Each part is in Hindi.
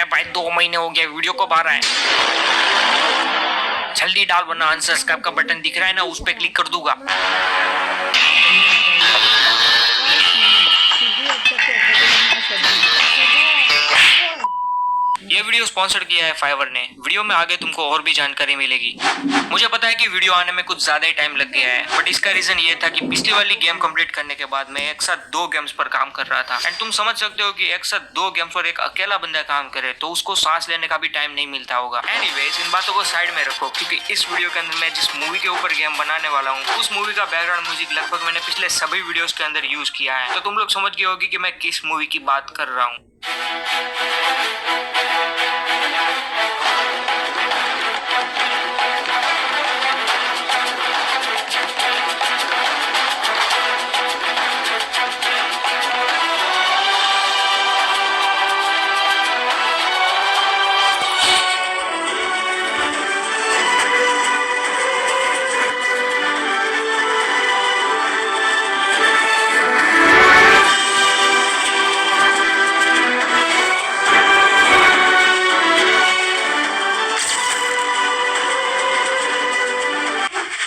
अरे भाई 2 महीने हो गए वीडियो को बाहर आए। जल्दी डाल वरना अनसब्सक्राइब का बटन दिख रहा है ना, उस पर क्लिक कर दूंगा। ये वीडियो स्पॉन्सर्ड किया है फाइवर ने। वीडियो में आगे तुमको और भी जानकारी मिलेगी। मुझे पता है कि वीडियो आने में कुछ ज्यादा ही टाइम लग गया है, बट इसका रीजन ये था कि पिछली वाली गेम कंप्लीट करने के बाद मैं एक साथ 2 गेम्स पर काम कर रहा था। एंड तुम समझ सकते हो कि एक साथ 2 गेम्स पर एक अकेला बंदा काम करे तो उसको सांस लेने का भी टाइम नहीं मिलता होगा। एनीवेज, इन बातों को साइड में रखो, क्योंकि इस वीडियो के अंदर मैं जिस मूवी के ऊपर गेम बनाने वाला हूँ उस मूवी का बैकग्राउंड म्यूजिक लगभग मैंने पिछले सभी वीडियोस के अंदर यूज किया है। तो तुम लोग समझ गए होगी कि मैं किस मूवी की बात कर रहा हूँ।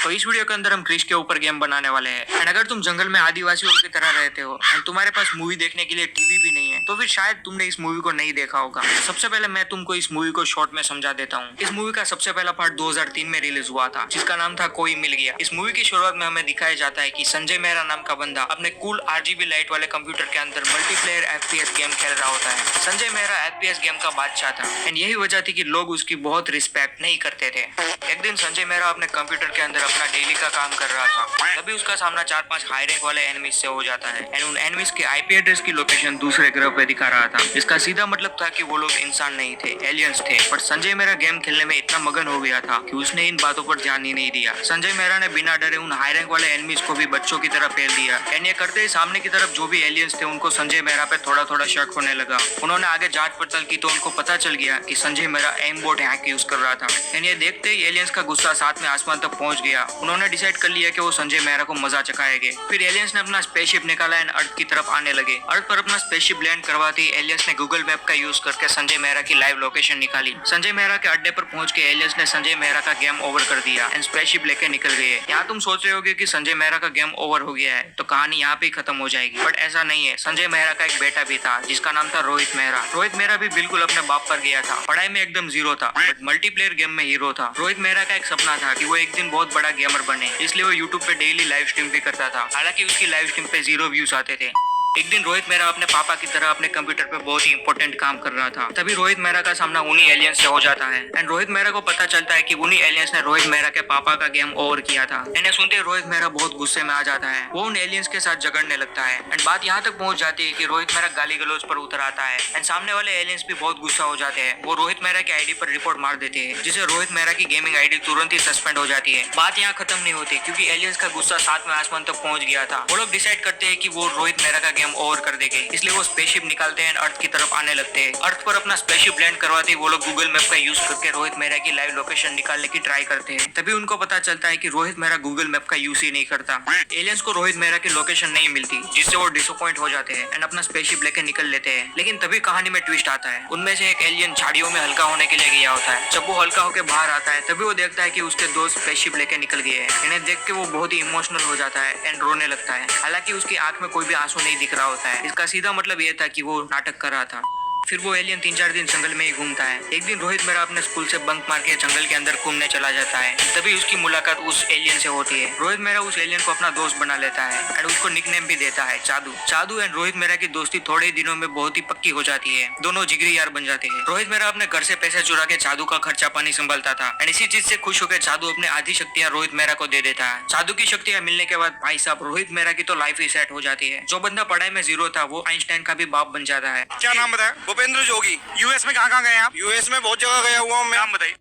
तो इस वीडियो के अंदर हम क्रिश के ऊपर गेम बनाने वाले हैं। एंड अगर तुम जंगल में आदिवासियों की तरह रहते हो एंड तुम्हारे पास मूवी देखने के लिए टीवी भी नहीं है तो फिर शायद तुमने इस मूवी को नहीं देखा होगा। सबसे पहले मैं तुमको इस मूवी को शॉर्ट में समझा देता हूँ। इस मूवी का सबसे पहला पार्ट 2003 में रिलीज हुआ था, जिसका नाम था कोई मिल गया। इस मूवी की शुरुआत में हमें दिखाया जाता है कि संजय मेहरा नाम का बंदा अपने कूल RGB लाइट वाले कंप्यूटर के अंदर मल्टीप्लेयर FPS गेम खेल रहा होता है। संजय मेहरा FPS गेम का बादशाह था एंड यही वजह थी कि लोग उसकी बहुत रिस्पेक्ट नहीं करते थे। एक दिन संजय मेहरा अपने कंप्यूटर के अंदर अपना डेली का काम कर रहा था, तभी उसका सामना 4-5 हाई रैंक वाले एनिमीज से हो जाता है एंड उन एनिमीज के IP एड्रेस की लोकेशन दूसरे ग्रह पे दिखा रहा था। इसका सीधा मतलब था कि वो लोग इंसान नहीं थे, एलियंस थे। पर संजय मेहरा गेम खेलने में इतना मगन हो गया था कि उसने इन बातों पर ध्यान ही नहीं दिया। संजय मेहरा ने बिना डरे उन हाई रैंक वाले एनिमीज को भी बच्चों की तरह फेल दिया एंड ये करते ही सामने की तरफ जो भी एलियंस थे उनको संजय मेहरा पे थोड़ा थोड़ा शक होने लगा। उन्होंने आगे जांच पड़ताल की तो उनको पता चल गया कि Sanjay Mehra aimbot hack use कर रहा था एंड ये देखते ही एलियंस का गुस्सा साथ में आसमान तक पहुंच गया। उन्होंने डिसाइड कर लिया कि वो संजय मेहरा को मजा चखाएंगे। फिर एलियंस ने अपना स्पेसशिप निकाला एंड अर्थ की तरफ आने लगे। अर्थ पर अपना स्पेसशिप लैंड करवाते ही एलियंस ने गूगल मैप का यूज करके संजय मेहरा की लाइव लोकेशन निकाली। संजय मेहरा के अड्डे पर पहुंच के एलियंस ने संजय मेहरा का गेम ओवर कर दिया एंड स्पेसशिप लेके निकल गए। यहाँ तुम सोच रहे होगे कि संजय मेहरा का गेम ओवर हो गया है तो कहानी यहाँ पे खत्म हो जाएगी, बट ऐसा नहीं है। संजय मेहरा का एक बेटा भी था जिसका नाम था रोहित मेहरा। रोहित मेहरा भी बिल्कुल अपने बाप पर गया था, पढ़ाई में एकदम जीरो था बट मल्टीप्लेयर गेम में हीरो था। रोहित मेहरा का एक सपना था कि वो एक दिन बहुत बड़ा गेमर बने, इसलिए वो यूट्यूब पे डेली लाइव स्ट्रीम भी करता था। हालांकि उसकी लाइव स्ट्रीम पे 0 व्यूज आते थे। एक दिन रोहित मेहरा अपने पापा की तरह अपने कंप्यूटर पे बहुत ही इंपॉर्टेंट काम कर रहा था, तभी रोहित मेहरा का सामना उन्हीं एलियंस से हो जाता है एंड रोहित मेहरा को पता चलता है कि उन्हीं एलियंस ने रोहित मेहरा के पापा का गेम ओवर किया था। इन्हें सुनते रोहित मेहरा बहुत गुस्से में आ जाता है। वो उन एलियंस के साथ झगड़ने लगता है एंड बात यहाँ तक पहुंच जाती है कि रोहित मेहरा गाली गलौज पर उतर आता है एंड सामने वाले एलियंस भी बहुत गुस्सा हो जाते हैं। वो रोहित मेहरा की आईडी पर रिपोर्ट मार देते हैं, जिससे रोहित मेहरा की गेमिंग आईडी तुरंत ही सस्पेंड हो जाती है। बात यहाँ खत्म नहीं होती, क्योंकि एलियंस का गुस्सा साथ में आसमान तक पहुंच गया था। वो लोग डिसाइड करते हैं कि वो रोहित मेहरा का गेम ओवर कर देंगे, इसलिए वो स्पेसशिप निकालते हैं अर्थ की तरफ आने लगते हैं। अर्थ पर अपना स्पेसशिप लैंड करवाते ही वो लोग गूगल मैप का यूज करके रोहित मेहरा की लाइव लोकेशन निकालने की ट्राई करते हैं। तभी उनको पता चलता है कि रोहित मेहरा गूगल मैप का यूज ही नहीं करता। एलियंस को रोहित मेहरा की लोकेशन नहीं मिलती, जिससे वो डिसअपॉइंट हो जाते हैं एंड अपना स्पेसशिप लेके निकल लेते हैं। लेकिन तभी कहानी में ट्विस्ट आता है। उनमें से एक एलियन झाड़ियों में हल्का होने के लिए गया होता है। जब वो हल्का होकर बाहर आता है तभी वो देखता है कि उसके दोस्त स्पेसशिप लेके निकल गए हैं। इन्हें देख के वो बहुत ही इमोशनल हो जाता है एंड रोने लगता है। हालांकि उसकी आंख में कोई भी आंसू नहीं दिख रहा होता है। इसका सीधा मतलब ये था कि वो नाटक कर रहा था। फिर वो एलियन 3-4 दिन जंगल में ही घूमता है। एक दिन रोहित मेहरा अपने स्कूल से बंक मार के जंगल के अंदर घूमने चला जाता है। तभी उसकी मुलाकात उस एलियन से होती है। रोहित मेहरा उस एलियन को अपना दोस्त बना लेता है एंड उसको निकनेम भी देता है चादू। चादू एंड रोहित मेहरा की दोस्ती थोड़े ही दिनों में बहुत ही पक्की हो जाती है। दोनों जिगरी यार बन जाते हैं। रोहित मेहरा अपने घर से पैसे चुरा के चादू का खर्चा पानी संभालता था एंड इसी चीज से खुश होकर चादू अपने आधी शक्तियां रोहित मेहरा को दे देता है। चादू की शक्तियां मिलने के बाद भाई साहब रोहित मेहरा की तो लाइफ ही सेट हो जाती है। जो बंदा पढ़ाई में जीरो था वो आइंस्टाइन का भी बाप बन जाता है। क्या नाम बताया? भूपेंद्र जोगी। यूएस में कहाँ गए आप? यूएस में बहुत जगह गया हुआ हूँ। नाम बताइए।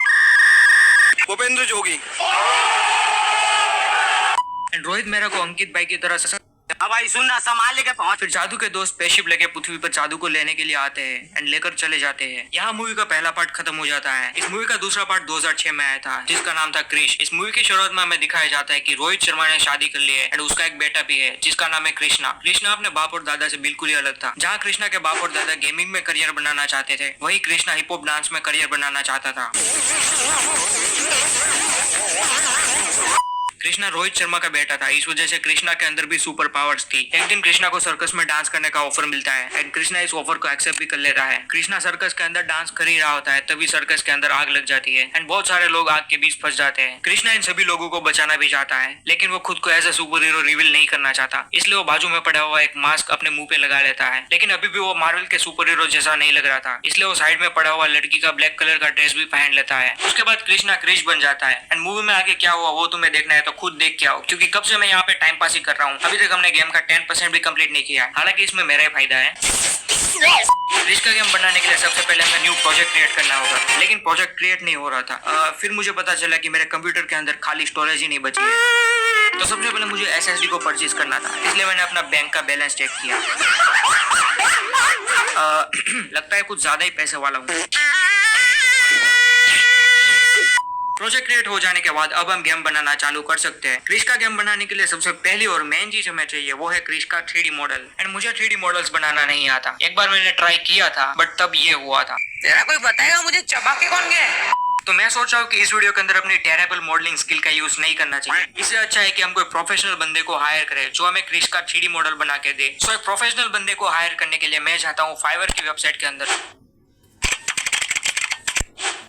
भूपेंद्र जोगी। रोहित मेहरा को अंकित भाई की तरह हाँ भाई सुनना, संभाल लेके पहुंच। फिर जादू के दोस्त स्पेसशिप लेके पृथ्वी पर जादू को लेने के लिए आते हैं एंड लेकर चले जाते हैं। यहाँ मूवी का पहला पार्ट खत्म हो जाता है। इस मूवी का दूसरा पार्ट 2006 में आया था जिसका नाम था क्रिश। इस मूवी की शुरुआत में हमें दिखाया जाता है कि रोहित शर्मा ने शादी कर ली है एंड उसका एक बेटा भी है जिसका नाम है कृष्णा। कृष्णा अपने बाप और दादा से बिल्कुल ही अलग था। जहाँ कृष्णा के बाप और दादा गेमिंग में करियर बनाना चाहते थे, वही कृष्णा हिप हॉप डांस में करियर बनाना चाहता था। कृष्णा रोहित शर्मा का बेटा था, इस वजह से कृष्णा के अंदर भी सुपर पावर्स थी। एक दिन कृष्णा को सर्कस में डांस करने का ऑफर मिलता है एंड कृष्णा इस ऑफर को एक्सेप्ट भी कर लेता है। कृष्णा सर्कस के अंदर डांस कर ही रहा होता है, तभी सर्कस के अंदर आग लग जाती है एंड बहुत सारे लोग आग के बीच फंस जाते हैं। कृष्णा इन सभी लोगों को बचाना भी चाहता है, लेकिन वो खुद को as a superhero reveal नहीं करना चाहता, इसलिए वो बाजू में पड़ा हुआ एक मास्क अपने मुंह पे लगा लेता है। लेकिन अभी भी वो मार्वल के सुपर हीरो जैसा नहीं लग रहा था, इसलिए वो साइड में पड़ा हुआ लड़की का ब्लैक कलर का ड्रेस भी पहन लेता है। उसके बाद कृष्णा क्रिश बन जाता है एंड मूवी में आगे क्या हुआ वो तुम्हें देखना है तो खुद देख के आओ, क्योंकि कब से मैं यहाँ पे टाइम पास ही कर रहा हूँ। अभी तक हमने गेम का 10% भी कंप्लीट नहीं किया, हालांकि इसमें मेरा ही फायदा है। क्रिश का गेम बनाने के लिए सबसे पहले हमें न्यू प्रोजेक्ट क्रिएट करना होगा, लेकिन प्रोजेक्ट क्रिएट नहीं हो रहा था। फिर मुझे पता चला कि मेरे कंप्यूटर के अंदर खाली स्टोरेज ही नहीं बची है। तो सबसे पहले मुझे SSD को परचेज करना था, इसलिए मैंने अपना बैंक का बैलेंस चेक किया। लगता है कुछ ज्यादा ही पैसे वाला हूँ। प्रोजेक्ट क्रिएट हो जाने के बाद अब हम गेम बनाना चालू कर सकते हैं। क्रिश का गेम बनाने के लिए सबसे पहली और मेन चीज हमें चाहिए वो है क्रिश का 3D मॉडल। एंड मुझे 3D मॉडल्स बनाना नहीं आता। एक बार मैंने ट्राई किया था बट तब ये हुआ था। तेरा कोई बताएगा मुझे चबा के कौन गया? तो मैं सोच रहा हूँ कि इस वीडियो के अंदर अपनी टेरेबल मॉडलिंग स्किल का यूज नहीं करना चाहिए। इससे अच्छा है कि हम कोई प्रोफेशनल बंदे को हायर करें जो हमें क्रिश का 3D मॉडल बना के दे। सो एक प्रोफेशनल बंदे को हायर करने के लिए मैं चाहता हूँ फाइवर की वेबसाइट के अंदर।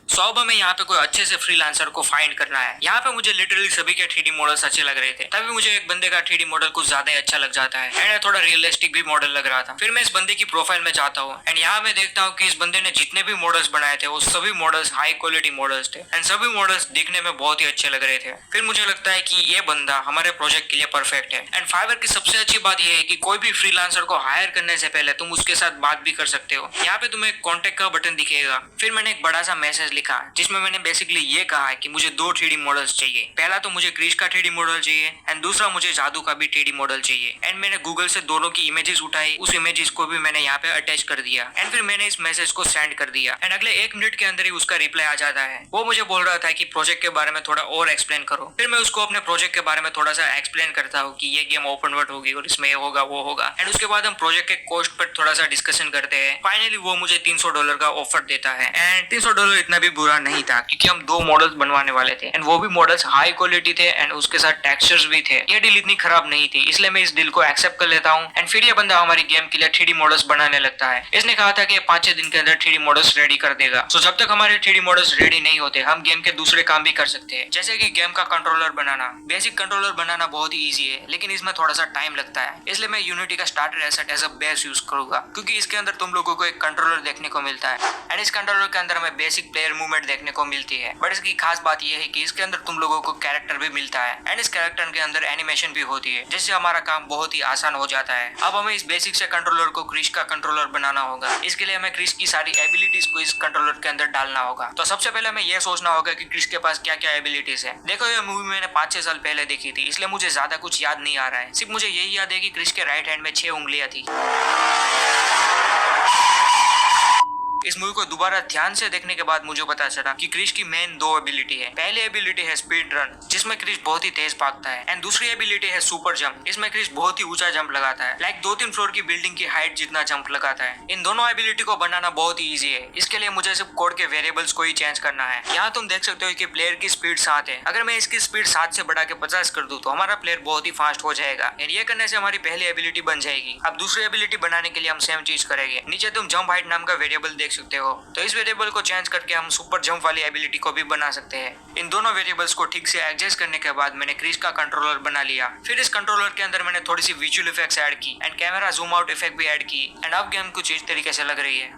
सो अब हमें यहाँ पे कोई अच्छे से फ्रीलांसर को फाइंड करना है। यहाँ पे मुझे लिटरली सभी के 3D मॉडल्स अच्छे लग रहे थे, तभी मुझे एक बंदे का 3D मॉडल कुछ ज्यादा ही अच्छा लग जाता है एंड थोड़ा रियलिस्टिक भी मॉडल लग रहा था। फिर मैं इस बंदे की प्रोफाइल में जाता हूँ एंड यहाँ मैं देखता हूँ कि इस बंदे ने जितने भी मॉडल्स बनाए थे वो सभी मॉडल्स हाई क्वालिटी मॉडल्स थे एंड सभी मॉडल्स दिखने में बहुत ही अच्छे लग रहे थे। फिर मुझे लगता है कि ये बंदा हमारे प्रोजेक्ट के लिए परफेक्ट है। एंड फाइवर की सबसे अच्छी बात यह है कि कोई भी फ्रीलांसर को हायर करने से पहले तुम उसके साथ बात भी कर सकते हो। यहाँ पे तुम्हें कॉन्टेक्ट का बटन दिखेगा। फिर मैंने एक बड़ा सा मैसेज लिखा जिसमें मैंने बेसिकली ये कहा है कि मुझे 2 3D मॉडल्स चाहिए। पहला तो मुझे क्रिश का 3D मॉडल चाहिए एंड दूसरा मुझे जादू का भी 3D मॉडल चाहिए। एंड मैंने गूगल से दोनों की इमेजेस उठाई, उस इमेजेस को भी मैंने यहाँ पे अटैच कर दिया एंड फिर मैंने इस मैसेज को सेंड कर दिया एंड अगले 1 मिनट के अंदर ही उसका रिप्लाई आ जाता है। वो मुझे बोल रहा था कि प्रोजेक्ट के बारे में थोड़ा और एक्सप्लेन करो। फिर मैं उसको अपने प्रोजेक्ट के बारे में थोड़ा सा एक्सप्लेन करता हूँ कि ये गेम ओपन वर्ल्ड होगी और इसमें ये होगा वो होगा एंड उसके बाद हम प्रोजेक्ट के कॉस्ट पर थोड़ा सा डिस्कशन करते हैं। फाइनली वो मुझे $300 का ऑफर देता है एंड $300 इतना भी बुरा नहीं था क्योंकि हम 2 मॉडल्स बनवाने वाले थे एंड वो भी मॉडल्स हाई क्वालिटी थे एंड उसके साथ टेक्सचर्स भी थे। ये डील इतनी खराब नहीं थी, इसलिए मैं इस डील को एक्सेप्ट कर लेता हूँ। एंड फिर ये बंदा हमारी गेम के लिए 3D मॉडल्स बनाने लगता है। इसने कहा था कि 5-6 दिन के अंदर 3D मॉडल्स रेडी कर देगा। तो जब तक हमारे 3D मॉडल्स रेडी नहीं होते हम गेम के दूसरे काम भी कर सकते हैं, जैसे कि गेम का कंट्रोलर बनाना। बेसिक कंट्रोलर बनाना बहुत ही ईजी है, लेकिन इसमें थोड़ा सा टाइम लगता है, इसलिए मैं यूनिटी का starter asset as a base use करूंगा क्योंकि इसके अंदर तुम लोगों को एक कंट्रोलर देखने को मिलता है एंड इस कंट्रोलर के अंदर हमें बेसिक प्लेयर मूवमेंट देखने को मिलती है। बट इसकी खास बात यह है कि इसके अंदर तुम लोगों को कैरेक्टर भी मिलता है एंड इस कैरेक्टर के अंदर एनिमेशन भी होती है, जिससे हमारा काम बहुत ही आसान हो जाता है। अब हमें इस बेसिक से कंट्रोलर को क्रिश का कंट्रोलर बनाना होगा। इसके लिए हमें क्रिश की सारी एबिलिटीज को इस कंट्रोलर के अंदर डालना होगा। तो सबसे पहले हमें यह सोचना होगा कि क्रिश के पास क्या क्या एबिलिटीज है। देखो ये मूवी मैंने 5-6 साल पहले देखी थी, इसलिए मुझे ज्यादा कुछ याद नहीं आ रहा है। सिर्फ मुझे यही याद है कि क्रिश के राइट हैंड में 6 उंगलियां थी। इस मूवी को दोबारा ध्यान से देखने के बाद मुझे पता चला कि क्रिश की मेन 2 एबिलिटी है। पहली एबिलिटी है स्पीड रन, जिसमें क्रिश बहुत ही तेज भागता है एंड दूसरी एबिलिटी है सुपर जंप। इसमें क्रिश बहुत ही ऊंचा जंप लगाता है, लाइक 2-3 फ्लोर की बिल्डिंग की हाइट जितना जंप लगाता है। इन दोनों एबिलिटी को बनाना बहुत ही ईजी है। इसके लिए मुझे सिर्फ कोड के वेरिएबल्स को ही चेंज करना है। यहाँ तुम देख सकते हो कि प्लेयर की स्पीड 7 है। अगर मैं इसकी स्पीड 7 से बढ़ा के 50 कर दूं तो हमारा प्लेयर बहुत ही फास्ट हो जाएगा। ये करने से हमारी पहली एबिलिटी बन जाएगी। अब दूसरी एबिलिटी बनाने के लिए हम सेम चीज करेंगे। नीचे तुम जंप हाइट नाम का वेरिएबल देख सकते हो, तो इस वेरिएबल को चेंज करके हम सुपर जंप वाली एबिलिटी को भी बना सकते हैं। इन दोनों वेरिएबल्स को ठीक से एडजस्ट करने के बाद मैंने क्रिश का कंट्रोलर बना लिया। फिर इस कंट्रोलर के अंदर मैंने थोड़ी सी विजुअल इफेक्ट्स ऐड की and camera zoom out effect भी ऐड की एंड अब गेम कुछ इस तरीके से लग रही है।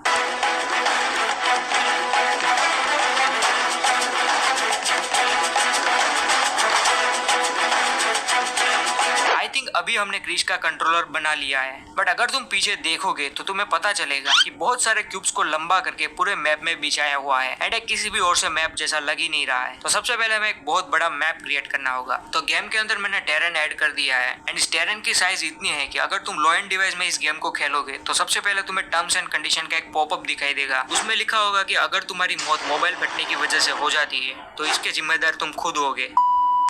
अभी अभी हमने क्रिश का कंट्रोलर बना लिया है, बट अगर तुम पीछे देखोगे तो तुम्हें पता चलेगा कि बहुत सारे क्यूब्स को लंबा करके पूरे मैप में बिछाया हुआ है एंड एक किसी भी और से मैप जैसा लग ही नहीं रहा है। तो सबसे पहले हमें एक बहुत बड़ा मैप क्रिएट करना होगा। तो गेम के अंदर मैंने टेरेन ऐड कर दिया है एंड इस टेरेन की साइज इतनी है कि अगर तुम लो एंड डिवाइस में इस गेम को खेलोगे तो सबसे पहले तुम्हें टर्म्स एंड कंडीशन का एक पॉपअप दिखाई देगा। उसमें लिखा होगा कि अगर तुम्हारी मौत मोबाइल फटने की वजह से हो जाती है तो इसके जिम्मेदार तुम खुद होगे।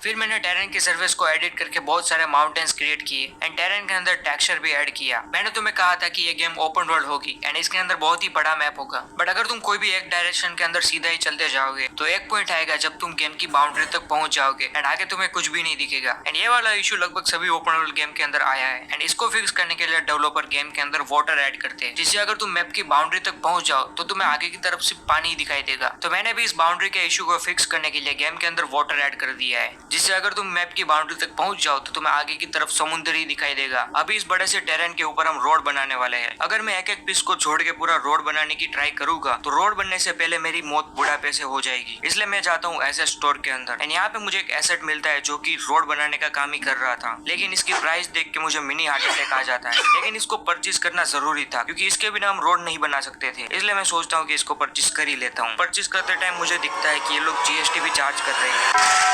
फिर मैंने टेरेन की सर्फेस को एडिट करके बहुत सारे माउंटेन्स क्रिएट किए एंड टेरेन के अंदर टेक्सचर भी ऐड किया। मैंने तुम्हें कहा था कि ये गेम ओपन वर्ल्ड होगी एंड इसके अंदर बहुत ही बड़ा मैप होगा, बट अगर तुम कोई भी एक डायरेक्शन के अंदर सीधा ही चलते जाओगे तो एक पॉइंट आएगा जब तुम गेम की बाउंड्री तक पहुंच जाओगे एंड आगे तुम्हें कुछ भी नहीं दिखेगा। एंड ये वाला इशू लगभग सभी ओपन वर्ल्ड गेम के अंदर आया है एंड इसको फिक्स करने के लिए डेवलपर गेम के अंदर वाटर ऐड करते हैं, जिससे अगर तुम मैप की बाउंड्री तक पहुंच जाओ तो तुम्हें आगे की तरफ सिर्फ पानी ही दिखाई देगा। तो मैंने भी इस बाउंड्री के इशू को फिक्स करने के लिए गेम के अंदर वाटर ऐड कर दिया है, जिससे अगर तुम मैप की बाउंड्री तक पहुंच जाओ तो तुम्हें आगे की तरफ समुद्र ही दिखाई देगा। अभी इस बड़े से टेरेन के ऊपर हम रोड बनाने वाले हैं। अगर मैं एक एक पीस को छोड़ के पूरा रोड बनाने की ट्राई करूंगा तो रोड बनने से पहले मेरी मौत बुढ़ापे से हो जाएगी, इसलिए मैं जाता हूँ एसेट स्टोर के अंदर एंड यहाँ पे मुझे एक एसेट मिलता है जो कि रोड बनाने का काम ही कर रहा था, लेकिन इसकी प्राइस देख के मुझे मिनी हार्ट अटैक आ जाता है। लेकिन इसको परचेज करना जरूरी था क्योंकि इसके बिना हम रोड नहीं बना सकते थे, इसलिए मैं सोचता हूँ कि इसको परचेज कर ही लेता हूँ। परचेज करते टाइम मुझे दिखता है कि ये लोग जीएसटी भी चार्ज कर रहे हैं।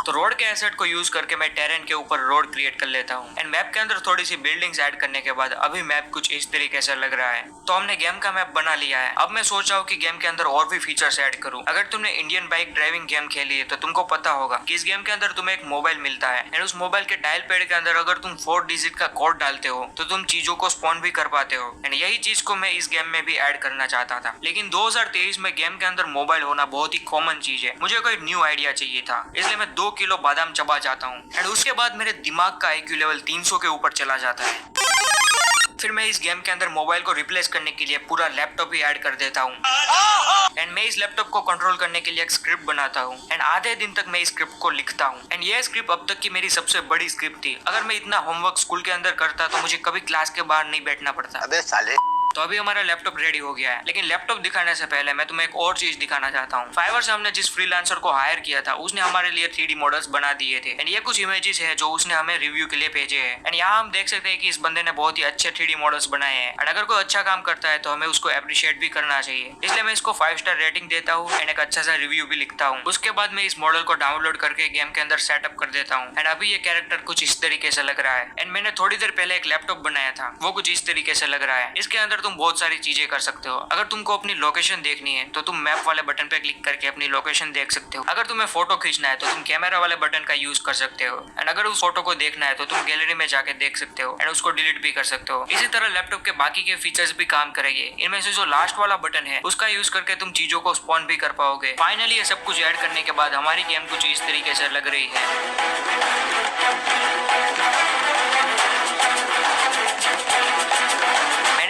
तो रोड के एसेट को यूज करके मैं टेरेन के ऊपर रोड क्रिएट कर लेता हूँ एंड मैप के अंदर थोड़ी सी बिल्डिंग्स ऐड करने के बाद अभी मैप कुछ इस तरीके से लग रहा है। तो हमने गेम का मैप बना लिया है। अब मैं सोच रहा हूँ कि गेम के अंदर और भी फीचर्स ऐड करूँ। अगर तुमने इंडियन बाइक ड्राइविंग गेम खेली है तो तुमको पता होगा कि इस गेम के अंदर तुम्हें एक मोबाइल मिलता है एंड उस मोबाइल के डायल पैड के अंदर अगर तुम 4 डिजिट का कोड डालते हो तो तुम चीजों को स्पॉन भी कर पाते हो एंड यही चीज को मैं इस गेम में भी ऐड करना चाहता था, लेकिन 2023 में गेम के अंदर मोबाइल होना बहुत ही कॉमन चीज है। मुझे कोई न्यू आइडिया चाहिए था, इसलिए मैं 2 किलो बादाम चबा जाता हूँ एंड उसके बाद मेरे दिमाग का IQ लेवल 300 के ऊपर चला जाता है। फिर मैं इस गेम के अंदर मोबाइल को रिप्लेस करने के लिए पूरा लैपटॉप ही ऐड कर देता हूँ एंड मैं इस लैपटॉप को कंट्रोल करने के लिए एक स्क्रिप्ट बनाता हूँ एंड आधे दिन तक मैं इस स्क्रिप्ट को लिखता हूँ एंड ये स्क्रिप्ट अब तक की मेरी सबसे बड़ी स्क्रिप्ट थी। अगर मैं इतना होमवर्क स्कूल के अंदर करता तो मुझे कभी क्लास के बाहर नहीं बैठना पड़ता। अबे साले। तो अभी हमारा लैपटॉप रेडी हो गया है, लेकिन लैपटॉप दिखाने से पहले मैं तुम्हें एक और चीज दिखाना चाहता हूँ। फाइवर से हमने जिस फ्रीलांसर को हायर किया था उसने हमारे लिए 3D मॉडल्स बना दिए थे एंड ये कुछ इमेजेस है जो उसने हमें रिव्यू के लिए भेजे हैं एंड यहाँ हम देख सकते हैं कि इस बंदे ने बहुत ही अच्छे 3D मॉडल्स बनाए हैं एंड अगर कोई अच्छा काम करता है तो हमें उसको अप्रिशिएट भी करना चाहिए, इसलिए मैं इसको 5 स्टार रेटिंग देता हूँ एंड एक अच्छा सा रिव्यू भी लिखता हूँ। उसके बाद मैं इस मॉडल को डाउनलोड करके गेम के अंदर सेटअप कर देता हूँ एंड अभी ये कैरेक्टर कुछ इस तरीके से लग रहा है एंड मैंने थोड़ी देर पहले एक लैपटॉप बनाया था वो कुछ इस तरीके से लग रहा है। इसके अंदर तुम बहुत सारी चीजें कर सकते हो। अगर तुमको अपनी लोकेशन देखनी है तो तुम मैप वाले बटन पे क्लिक करके अपनी लोकेशन देख सकते हो। अगर तुम्हें फोटो खींचना है तो तुम कैमरा वाले बटन का यूज कर सकते हो एंड अगर उस फोटो को देखना है तो तुम गैलरी में जाके देख सकते हो एंड उसको डिलीट भी कर सकते हो। इसी तरह लैपटॉप के बाकी के फीचर्स भी काम करेंगे। इनमें से जो लास्ट वाला बटन है उसका यूज करके तुम चीजों को स्पॉन भी कर पाओगे। फाइनली ये सब कुछ ऐड करने के बाद हमारी गेम कुछ इस तरीके से लग रही है।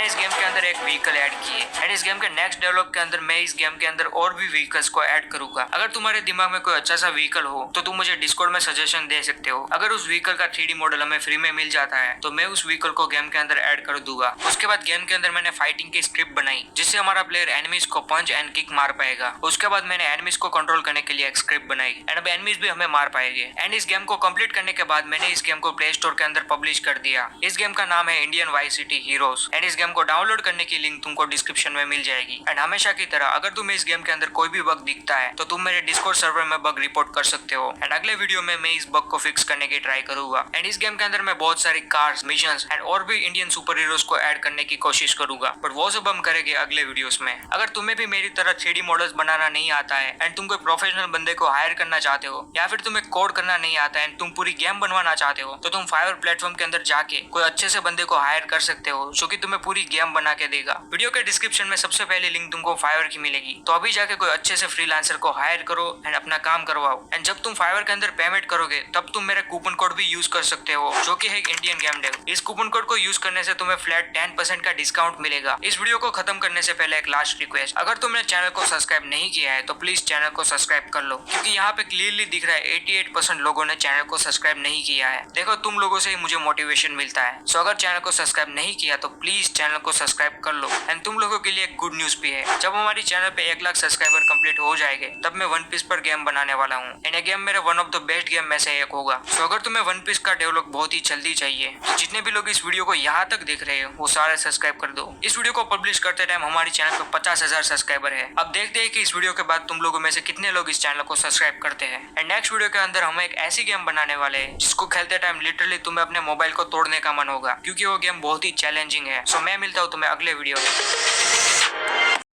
इस गेम के अंदर एक व्हीकल ऐड की है एंड इस गेम के नेक्स्ट डेवलप के अंदर मैं इस गेम के अंदर और भी व्हीकल्स को ऐड करूंगा। अगर तुम्हारे दिमाग में कोई अच्छा सा व्हीकल हो तो तुम मुझे डिस्कॉर्ड में सजेशन दे सकते हो। अगर उस व्हीकल का 3D मॉडल हमें फ्री में मिल जाता है तो मैं उस व्हीकल को गेम के अंदर ऐड कर दूंगा। उसके बाद गेम के अंदर मैंने फाइटिंग की स्क्रिप्ट बनाई जिससे हमारा प्लेयर एनिमीज को पंच एंड किक मार पाएगा। उसके बाद मैंने एनिमीज को कंट्रोल करने के लिए एक स्क्रिप्ट बनाई एंड अब एनिमीज भी हमें मार पाएंगे। एंड इस गेम को कंप्लीट करने के बाद मैंने इस गेम को प्ले स्टोर के अंदर पब्लिश कर दिया। इस गेम का नाम है Indian vice city heroes and इस गेम को डाउनलोड करने की लिंक तुमको डिस्क्रिप्शन में मिल जाएगी। एंड हमेशा की तरह अगर तुम्हें इस गेम के अंदर कोई भी बग दिखता है तो तुम मेरे डिस्कॉर्ड सर्वर में बग रिपोर्ट कर सकते हो एंड अगले वीडियो में मैं इस बग को फिक्स करने की ट्राई करूंगा। एंड इस गेम के अंदर मैं बहुत सारी कार्स, मिशंस एंड और भी इंडियन सुपर हीरोज को ऐड करने की कोशिश करूंगा, बट वो सब हम करेंगे अगले वीडियोस में। अगर तुम्हें भी मेरी तरह 3D मॉडल्स बनाना नहीं आता है एंड तुम कोई प्रोफेशनल बंदे को हायर करना चाहते हो या फिर तुम्हें कोड करना नहीं आता है एंड तुम पूरी गेम बनवाना चाहते हो तो तुम फाइवर प्लेटफॉर्म के अंदर जाके कोई अच्छे से बंदे को हायर कर सकते हो जो कि तुम्हें पूरी गेम बना के देगा। वीडियो के डिस्क्रिप्शन में सबसे पहले लिंक तुमको फाइवर की मिलेगी, तो अभी जाके कोई अच्छे से फ्रीलांसर को हायर करो एंड अपना काम करवाओ। एंड जब तुम फाइवर के अंदर पेमेंट करोगे तब तुम मेरा कूपन कोड भी यूज कर सकते हो जो कि है इंडियन गेम डेव। इस कूपन कोड को यूज करने से तुम्हें फ्लैट 10% का डिस्काउंट मिलेगा। इस वीडियो को खत्म करने से पहले एक लास्ट रिक्वेस्ट, अगर तुमने चैनल को सब्सक्राइब नहीं किया है तो प्लीज चैनल को सब्सक्राइब कर लो, क्योंकि यहाँ पे क्लियरली दिख रहा है 88% लोगों ने चैनल को सब्सक्राइब नहीं किया है। देखो तुम लोगों से ही मुझे मोटिवेशन मिलता है। सो अगर चैनल को सब्सक्राइब नहीं किया तो प्लीज चैनल को सब्सक्राइब कर लो। एंड तुम लोगों के लिए एक गुड न्यूज भी है, जब हमारी चैनल पे 1 लाख सब्सक्राइबर कंप्लीट हो जाएंगे तब मैं वन पीस पर गेम बनाने वाला हूँ। एंड ये गेम मेरे one of the best game में से एक होगा। सो अगर तुम्हें वन पीस का डेवलप बहुत ही जल्दी चाहिए तो जितने भी लोग इस वीडियो को यहाँ तक देख रहे हो वो सारे सब्सक्राइब कर दो। इस वीडियो को पब्लिश करते टाइम हमारी चैनल पे 50,000 सब्सक्राइबर है। अब देखते हैं कि इस वीडियो के बाद तुम लोगों में से कितने लोग इस चैनल को सब्सक्राइब करते हैं। एंड नेक्स्ट वीडियो के अंदर हम एक ऐसी गेम बनाने वाले हैं जिसको खेलते टाइम लिटरली तुम्हें अपने मोबाइल को तोड़ने का मन होगा, क्योंकि वो गेम बहुत ही चैलेंजिंग है। सो मैं मिलता हूँ तुम्हें अगले वीडियो में।